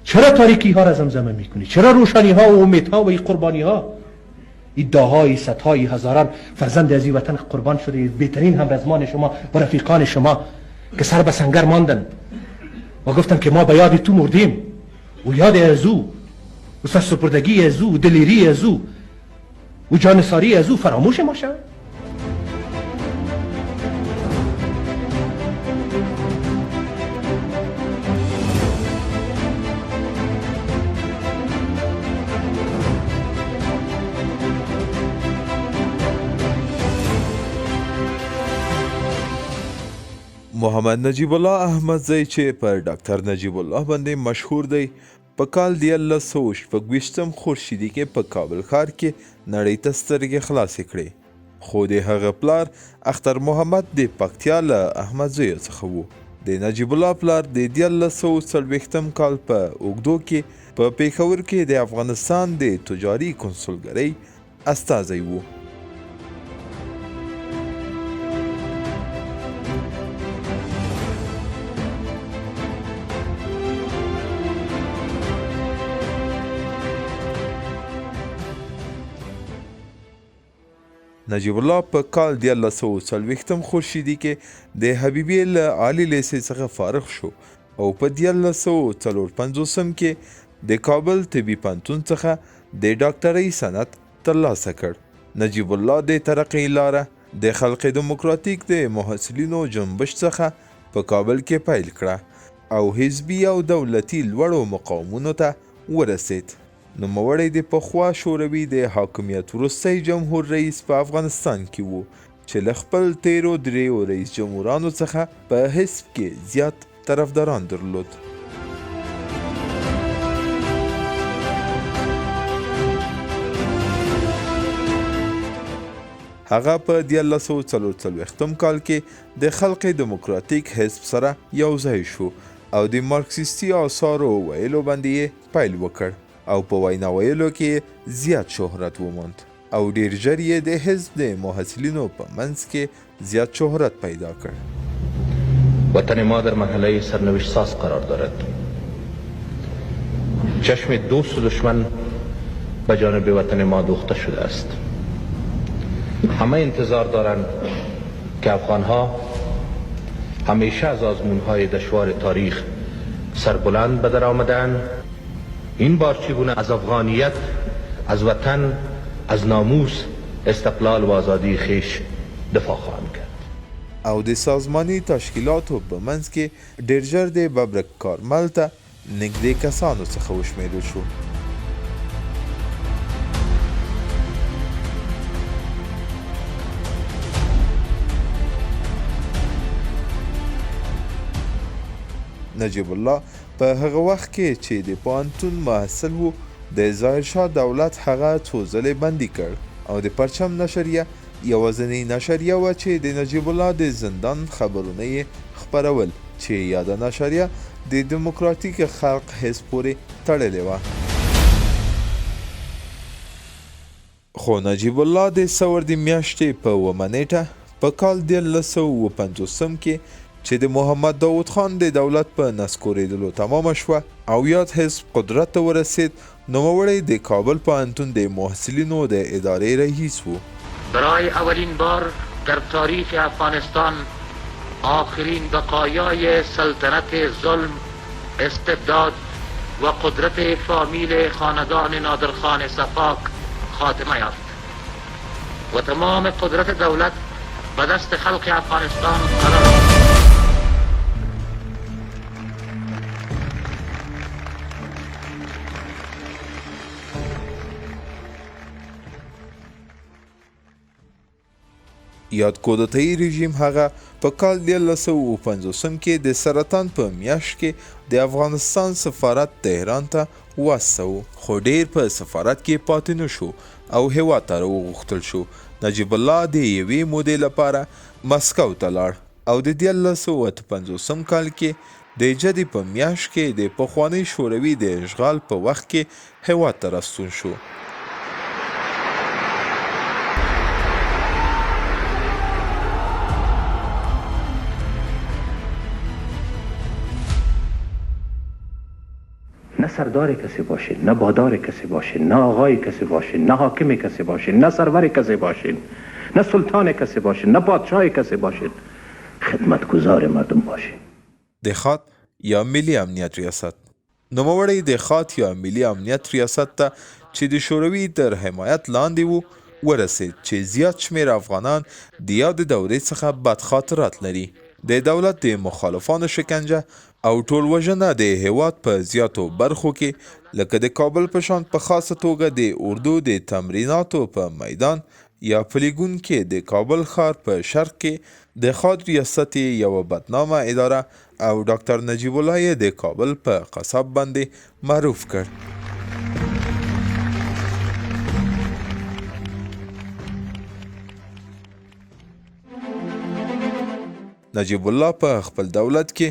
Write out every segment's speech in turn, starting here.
چرا تاریکی ها را زمزمه میکنی؟ چرا روشنی ها و امیدها و این قربانی ها؟ ادعاهای صدهای هزاران فرزند از این وطن قربان شده، بهترین همرزمان شما و رفیقان شما که سر به سنگر ماندن و گفتن که ما به یاد تو مردیم و یاد از او و سپردگی از او و دلیری از او و جانساری از او فراموش ما شد. محمد نجیب الله احمدزی چې پر ډاکټر نجیب الله باندې مشهور دی، په کال 1926 خورشیدي کې په کابل ښار کې نړۍ ته سترګې خلاصې کړې. خو د هغه پلار اختر محمد د پکتیا له احمدزیو څخه و. د نجیب الله پلار د 1940 کال په اوږدو کې په پېښور کې د افغانستان د تجاري کنسولګرۍ استازی و. نجیب الله په کال 1940 خورشیدي کې د حبیبي له عالي لیسې څخه فارغ شو او په 1954 کې د کابل طبي پوهنتون څخه د ډاکټرۍ سند ترلاسه کړ. نجیب الله د ترقۍ لاره د خلق دیموکراتیک د محصلینو جنبش څخه په کابل کې پیل کړه او حزبي او دولتي لوړو مقامونو ته ورسید. نوموړی د پخوا شوروي د حاکمیت وروستی جمهور رئیس په افغانستان کې و چې له خپل تیرو دریو رئیس جمهورانو څخه په حزب کې زیات طرفداران درلود. هغه په 1944 کال کې د خلق دیموکراتیک حزب سره یو ځای شو او د مارکسیستي آثارو ویلو باندې پیل وکړ او په وینا ویلو کې زیات شهرت وموند او ډیر ژر یې د حزب د محصلینو په منځ کې زیات شهرت پیدا کړ. وطن ما در مرحله سرنوشت ساز قرار دارد. چشم دوست و دشمن به جانب وطن ما دوخته شده است. همه انتظار دارند که افغانها همیشه از آزمونهای دشوار تاریخ سربلند به در آمدند. این بار چگونه از افغانیت، از وطن، از ناموس، استقلال و آزادی خیش دفاع خواهند کرد. او د سازماني تشکیلاتو په منځ کې ډیر ژر د ببرک کارمل ته نږدې کسانو څخه وشمیرل شو. نجیب الله په هغه وخت کې چې د پوهنتون محصل و د ظاهرشاه دولت هغه څو ځلې بندي کړ او د پرچم نشریه یوازینۍ نشریه وه چې د نجیب الله د زندان خبرونه یې خپرول چې یاده نشریه د دیموکراتیک خلق حزب پورې تړلې وه. خو نجیب الله د سوردي میاشتې په 9 نیټه په کال 1950 کې چې د محمد داود خان د دولت په نسکورېدلو تمامه شوه او یاد حزب قدرت ته ورسید، نوموړی د کابل پوهنتون د محصلینو د ادارې رئیس و. برای اولین بار در تاریخ افغانستان آخرین بقایای سلطنت ظلم، استبداد و قدرت فامیل خاندان نادرخان صفاک خاتمه یافت و تمام قدرت دولت به دست خلق افغانستان قرار گرفت. یاد کودتایي رژیم هغه په کال 1950 کې د سرطان په میاشت کې د افغانستان سفارت تهران ته واستاوه، خو ډیر په سفارت کې پاتې نه شو او هیواد ته راوغوښتل شو. نجیب الله د یوې مودې لپاره مسکو ته لاړ او د 1950 کال کې د جدي په میاشت کې د پخواني شوروي د اشغال په وخت کې هیواد ته راستون شو. نه سردار کسی باشین، نه بادار کسی باشین، نه آقای کسی باشین، نه حاکم کسی باشین، نه سرور کسی باشین، نه سلطان کسی باشین، نه پادشاه کسی باشین. خدمتگزار مردم باشین. دخات یا ملي امنیت ریاست نوموړی دخات یا ملي امنیت ریاست ته چې د شوروي تر حمایت لاندې وو ورسید چې زیات شمیر افغانان د یاد دورې څخه بد خاطرات لري. د دولت د مخالفانو شکنجه او ټول وژنه د هیواد په زیاتو برخو کې لکه د کابل په شان په خاصه توګه د اردو د تمریناتو په میدان یا پلیګون کې د کابل ښار په شرق کې د خاد ریاست یو بدنامه اداره او ډاکټر نجیب الله یې د کابل په قصاب باندې معروف کړ. نجیب الله په خپل دولت کې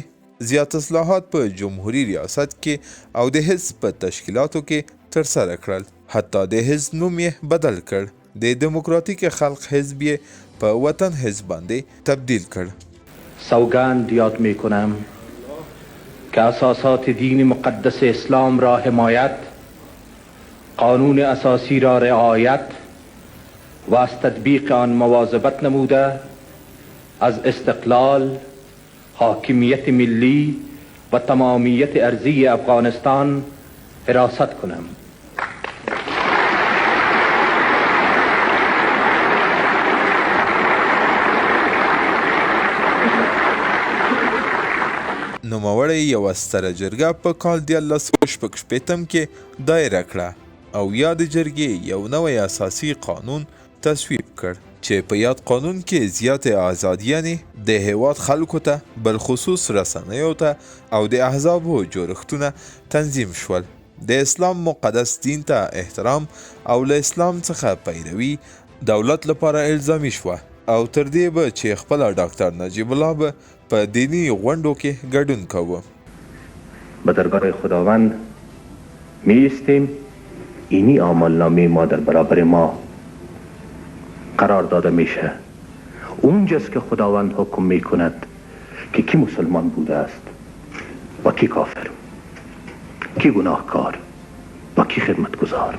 زیات اصلاحات په جمهوری ریاست کې او د حزب په تشکیلاتو کې ترسره کړل. حتی د حزب نوم یې بدل کړ. د دموکراتیک خلق حزب یې په وطن حزب باندې تبدیل کړ. سوگند یاد می کنم که اساسات دین مقدس اسلام را حمایت، قانون اساسی را رعایت و از تطبیق آن مواظبت نموده، از استقلال، حاکمیت ملی و تمامیت ارضی افغانستان حراست کنم. نوموړی یوه ستره جرګه په کال 1966 کې دایره کړه او یاد جرګې یو نوی اساسي قانون تصویب کړ چې په یاد قانون کې زیاتې آزادیانې د هیواد خلکو ته بالخصوص رسنیو ته او د احزابو جوړښتونه تنظیم شول. د اسلام مقدس دین ته احترام او له اسلام څخه پیروي دولت لپاره الزامي شوه او تر دې به چې خپله ډاکټر نجیب الله به په دینی غونډو کې ګډون کوه. به درگاه خداوند می ایستیم. اینی آمالنامه ما در برابر ما قرار داده میشه. اونجاست که خداوند حکم میکند که کی مسلمان بوده است و کی کافر، کی گناهکار و کی خدمتگزار.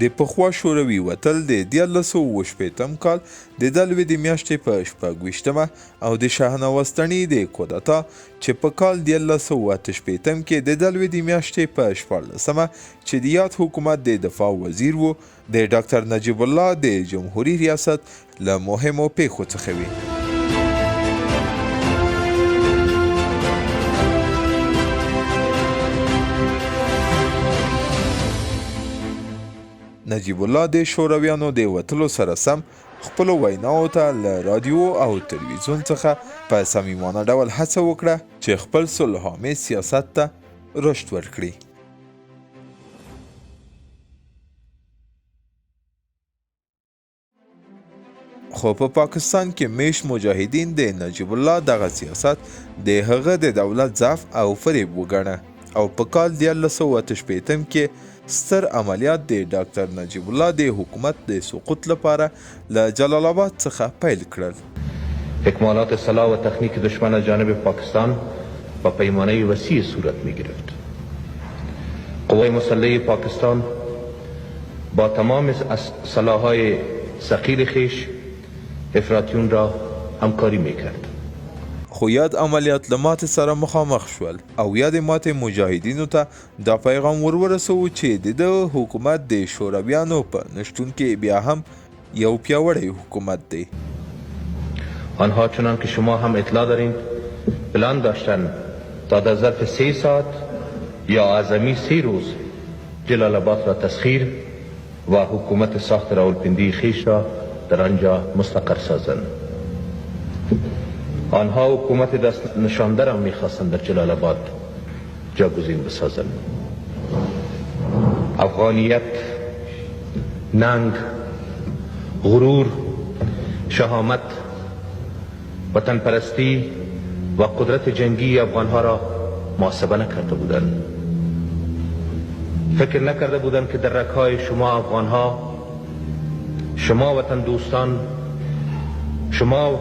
د پخوا شوروي وتل د 1980 کال د دلوي د میاشتې په 26 او د شاهنوستنې د کودتا چې په کال 1988 کې د دلوي د میاشتې په 14 چې د یاد حکومت د دفاع وزیر وو د ډاکټر نجیب الله د جمهوریت ریاست له مهمو پیښو څخه وي. نجیب الله د شورویانو د وتلو سره سم خپل ویناو ته له رادیو او تلویزیون څخه په صمیمانه ډول هڅه وکړه چې خپل صلح‌آمیز سیاست ته رشد ورکړي. خو په پاکستان کې میشت مجاهدین د نجیب الله دغه سیاست د هغه د دولت ضعف او فریب وګڼه او په کال 1988 کې ستر عملیات د ډاکټر نجیب الله د حکومت د سقوط لپاره له جلال آباد څخه پیل کړل. اکمالات سلاح و تکنیک دشمن از جانب پاکستان با پیمانه وسیع صورت می گرفت. قوای مسلح پاکستان با تمام سلاح‌های ثقیل خویش افراطیون را همکاری می کرد. خو یاد عملیات له ماتې سره مخامخ شول او یاد ماتې مجاهدینو ته دا پیغام ورسوو چې د حکومت د شورویانو په نشتون کې بیا هم یو پیاوړی حکومت دی. آنها چنان که شما هم اطلاع دارین پلان داشتن تا در ظرف 3 ساعت یا اعظمی 3 روز جلال آباد را تسخیر و حکومت ساخت راولپندی خویش را در آنجا مستقر سازند. آنها حکومت دست نشانده را میخواستند در جلال آباد جاگزین بسازند. افغانیت، ننگ، غرور، شهامت، وطن پرستی و قدرت جنگی افغانها را محاسبه نکرده بودند. فکر نکرده بودند که در رگ‌های شما افغانها شما وطن دوستان، شما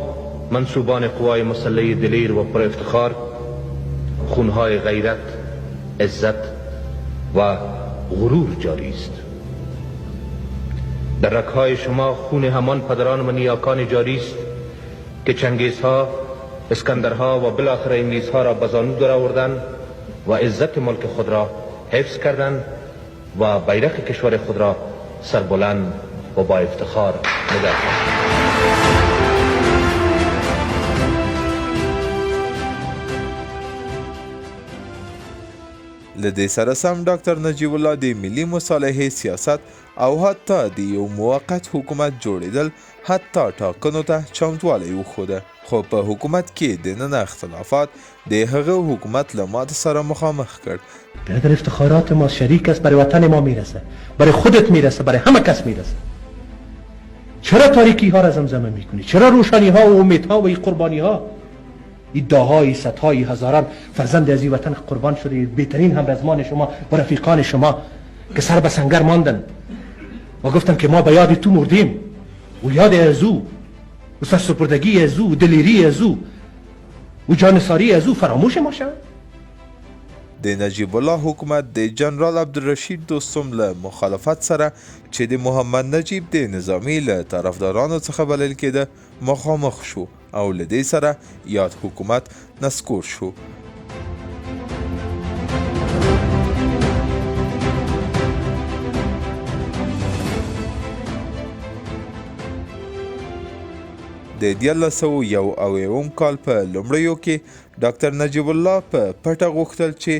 منصوبان قوای مسلح دلیر و پر افتخار، خونهای غیرت، عزت و غرور جاری است. در رگ‌های شما خون همان پدران و نیاکان جاری است که چنگیزها، اسکندرها و بالاخره انگلیسها را به زانو درآوردند و عزت ملک خود را حفظ کردند و بیرق کشور خود را سربلند و با افتخار نگه داشتند. له دې سره سم ډاکټر نجیب الله د ملي مصالحې سیاست او حتی د یو موقت حکومت جوړېدل حتی ټاکنو ته چمتوالی وښوده، خو په حکومت کې دننه اختلافات د هغه حکومت له ماتې سره مخامخ کړ. برادر افتخارات ما شریک است، برای وطن ما میرسه، برای خودت میرسه، برای همه کس میرسه. چرا تاریکی ها را زمزمه میکنی؟ چرا روشنی ها و امیدها و این قربانی ها؟ ادعاهای صدهای هزاران فرزند از این وطن قربان شده، بهترین همرزمان شما و رفیقان شما که سر به سنگر ماندن و گفتن که ما به یاد تو مردیم و یاد از او و سرسپردگی از او و دلیری از او و جانثاری از او فراموش ما شد. د نجیب الله حکومت د جنرال عبدالرشید دوستم له مخالفت سره چې د محمد نجیب د نظامی له طرفدارانو څخه بلل کېده مخامخ شو او له دې سره یاد حکومت نسکور شو. د 1991 کال په لومړیو کې ډاکټر نجیب الله په پټه غوښتل چې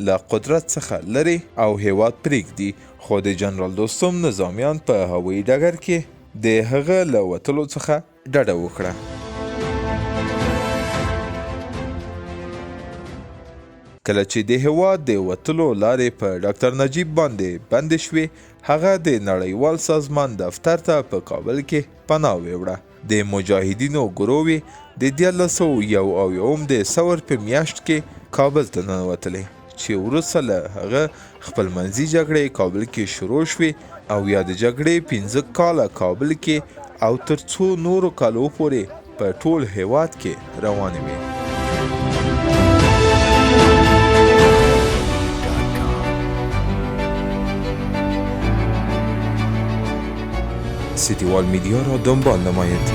له قدرت څخه لرې او هیواد پرېږدي، خو د جنرال دوستم نظامیان په هوایي ډګر کې د هغه له وتلو څخه ډډه وکړه. کله چې د هیواد د وتلو لارې په ډاکټر نجیب باندې بندې شوې، هغه د نړیوال سازمان دفتر ته په کابل کې پناه ویوړه. د مجاهدینو ګروې د 1991 د سور په میاشت کې کابل ته ننوتلې چې وروسته له هغه خپلمنځي جګړې کابل کې شروع شوې او یا د جګړې 15 کاله کابل کې او تر څو نورو کالو پورې په ټول هیواد کې روانې وې. سیتیوال میدیا را دنبال نمایید.